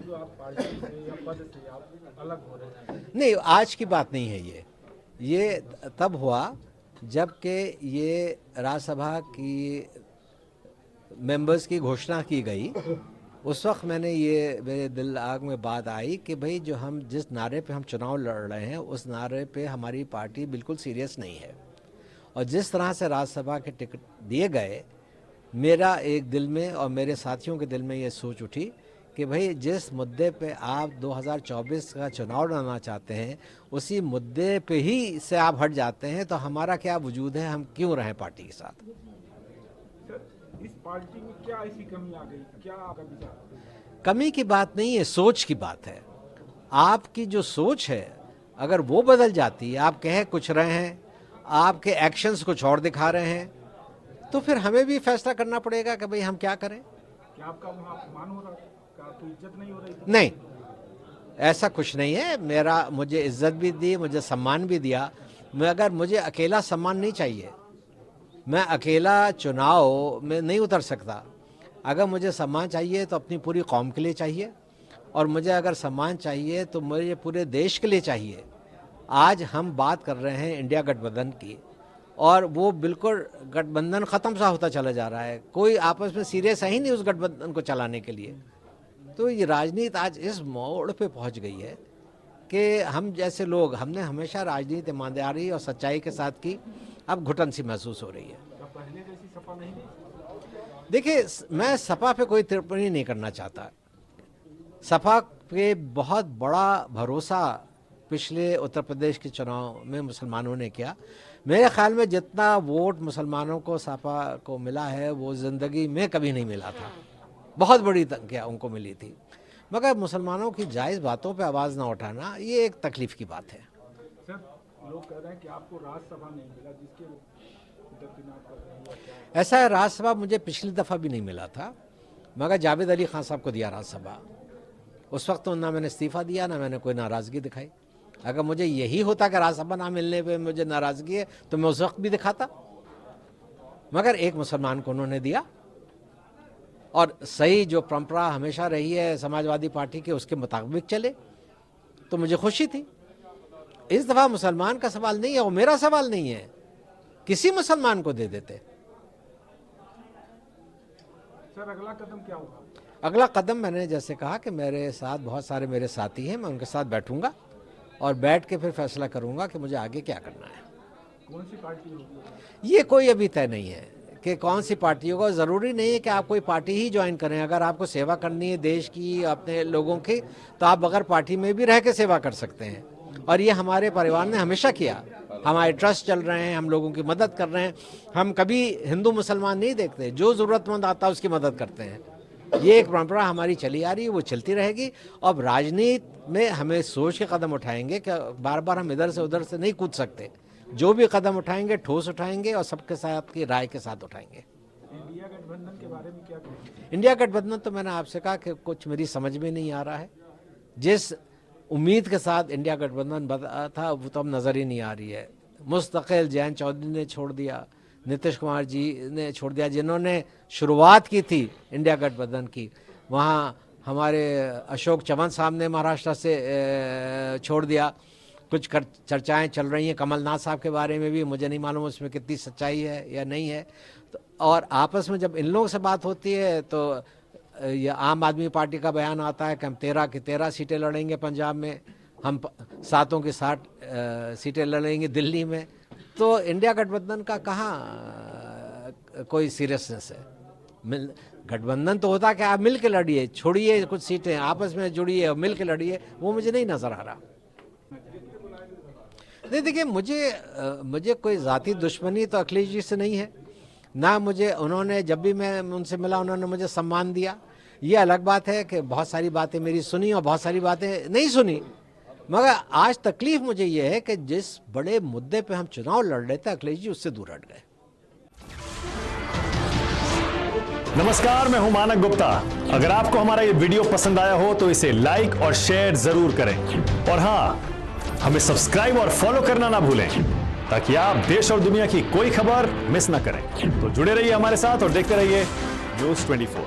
जो आप पार्टी से या पद से आप अलग हो रहे हैं? नहीं, आज की बात नहीं है ये तब हुआ जबकि ये राज्यसभा की मेंबर्स की घोषणा की गई। उस वक्त मेरे दिल आग में बात आई कि भाई जो हम जिस नारे पे हम चुनाव लड़ रहे हैं उस नारे पे हमारी पार्टी बिल्कुल सीरियस नहीं है। और जिस तरह से राज्यसभा के टिकट दिए गए, मेरा एक दिल में और मेरे साथियों के दिल में ये सोच उठी कि भाई जिस मुद्दे पे आप 2024 का चुनाव लड़ना चाहते हैं उसी मुद्दे पे ही से आप हट जाते हैं तो हमारा क्या वजूद है, हम क्यों रहें पार्टी के साथ। सर, इस पार्टी में क्या ऐसी कमी आ गई, क्या आपका विचार? कमी की बात नहीं है, सोच की बात है। आपकी जो सोच है अगर वो बदल जाती है, आप कह कुछ रहे हैं, आपके एक्शंस कुछ और दिखा रहे हैं, तो फिर हमें भी फैसला करना पड़ेगा कि भाई हम क्या करें। क्या आपका वहाँ अपमान हो रहा है? क्या आपकी इज्जत नहीं हो रही? नहीं, ऐसा कुछ नहीं है। मुझे इज्जत भी दी, मुझे सम्मान भी दिया, मगर मुझे अकेला सम्मान नहीं चाहिए। मैं अकेला चुनाव में नहीं उतर सकता। अगर मुझे सम्मान चाहिए तो अपनी पूरी कौम के लिए चाहिए, और मुझे अगर सम्मान चाहिए तो मुझे पूरे देश के लिए चाहिए। आज हम बात कर रहे हैं इंडिया गठबंधन की, और वो बिल्कुल गठबंधन ख़त्म सा होता चला जा रहा है। कोई आपस में सीरियस है ही नहीं उस गठबंधन को चलाने के लिए। तो ये राजनीति आज इस मोड़ पे पहुंच गई है कि हम जैसे लोग, हमने हमेशा राजनीति ईमानदारी और सच्चाई के साथ की, अब घुटन सी महसूस हो रही है। पहले जैसी सपा नहीं थी? देखिए, मैं सपा पे कोई टिप्पणी नहीं करना चाहता। सपा पे बहुत बड़ा भरोसा पिछले उत्तर प्रदेश के चुनाव में मुसलमानों ने किया। मेरे ख्याल में जितना वोट मुसलमानों को सपा को मिला है वो ज़िंदगी में कभी नहीं मिला था। बहुत बड़ी संख्या उनको मिली थी, मगर मुसलमानों की जायज़ बातों पे आवाज़ ना उठाना ये एक तकलीफ़ की बात है। सर, लोग कह रहे हैं कि आपको राज्यसभा नहीं मिला, जिसके दरकिनार कर रहे हैं, या क्या? ऐसा है, राज्यसभा मुझे पिछली दफ़ा भी नहीं मिला था, मगर जावेद अली खान साहब को दिया राज्यसभा। उस वक्त तो ना मैंने इस्तीफ़ा दिया, ना मैंने कोई नाराज़गी दिखाई। अगर मुझे यही होता कि राज्यसभा ना मिलने पे मुझे नाराज़गी है तो मैं उस वक्त भी दिखाता, मगर एक मुसलमान को उन्होंने दिया। और सही जो परंपरा हमेशा रही है समाजवादी पार्टी के, उसके मुताबिक चले, तो मुझे खुशी थी। इस दफ़ा मुसलमान का सवाल नहीं है और मेरा सवाल नहीं है, किसी मुसलमान को दे देते। सर, अगला कदम क्या होगा? अगला कदम मैंने जैसे कहा कि मेरे साथ बहुत सारे मेरे साथी हैं, मैं उनके साथ बैठूंगा और बैठ के फिर फैसला करूंगा कि मुझे आगे क्या करना है। कौन सी पार्टी होगी? ये कोई अभी तय नहीं है कि कौन सी पार्टी होगा। ज़रूरी नहीं है कि आप कोई पार्टी ही ज्वाइन करें। अगर आपको सेवा करनी है देश की, अपने लोगों की, तो आप बगैर पार्टी में भी रह के सेवा कर सकते हैं। और ये हमारे परिवार ने हमेशा किया। हमारे ट्रस्ट चल रहे हैं, हम लोगों की मदद कर रहे हैं। हम कभी हिंदू मुसलमान नहीं देखते, जो ज़रूरतमंद आता है उसकी मदद करते हैं। ये एक परंपरा हमारी चली आ रही है, वो चलती रहेगी। अब राजनीति में हमें सोच के कदम उठाएंगे कि बार बार हम इधर से उधर से नहीं कूद सकते। जो भी कदम उठाएंगे ठोस उठाएंगे और सबके साथ की राय के साथ उठाएंगे। इंडिया गठबंधन के बारे में क्या कहेंगे? इंडिया गठबंधन तो मैंने आपसे कहा कि कुछ मेरी समझ में नहीं आ रहा है। जिस उम्मीद के साथ इंडिया गठबंधन बना था वो तो अब नज़र ही नहीं आ रही है। मुस्तकिल जयंत चौधरी ने छोड़ दिया, नीतीश कुमार जी ने छोड़ दिया, जिन्होंने शुरुआत की थी इंडिया गठबंधन की। वहाँ हमारे अशोक चव्हाण साहब ने महाराष्ट्र से छोड़ दिया। कुछ चर्चाएं चल रही हैं कमलनाथ साहब के बारे में भी, मुझे नहीं मालूम उसमें कितनी सच्चाई है या नहीं है। तो और आपस में जब इन लोगों से बात होती है तो ये आम आदमी पार्टी का बयान आता है कि हम 13 की 13 सीटें लड़ेंगे पंजाब में, हम 7 की 7 सीटें लड़ेंगे दिल्ली में। तो इंडिया गठबंधन का कहाँ कोई सीरियसनेस है। गठबंधन तो होता कि आप मिल के लड़िए, छोड़िए कुछ सीटें, आपस में जुड़िए और मिल के लड़िए, वो मुझे नहीं नज़र आ रहा। नहीं, देखिए, मुझे कोई ज़ाती दुश्मनी तो अखिलेश जी से नहीं है ना। मुझे उन्होंने, जब भी मैं उनसे मिला, उन्होंने मुझे सम्मान दिया। ये अलग बात है कि बहुत सारी बातें मेरी सुनी और बहुत सारी बातें नहीं सुनी, मगर आज तकलीफ मुझे ये है कि जिस बड़े मुद्दे पे हम चुनाव लड़ रहे थे अखिलेश जी उससे दूर हट गए। नमस्कार, मैं हूं मानक गुप्ता। अगर आपको हमारा ये वीडियो पसंद आया हो तो इसे लाइक और शेयर जरूर करें, और हाँ, हमें सब्सक्राइब और फॉलो करना ना भूलें ताकि आप देश और दुनिया की कोई खबर मिस ना करें। तो जुड़े रहिए हमारे साथ और देखते रहिए न्यूज़ 24।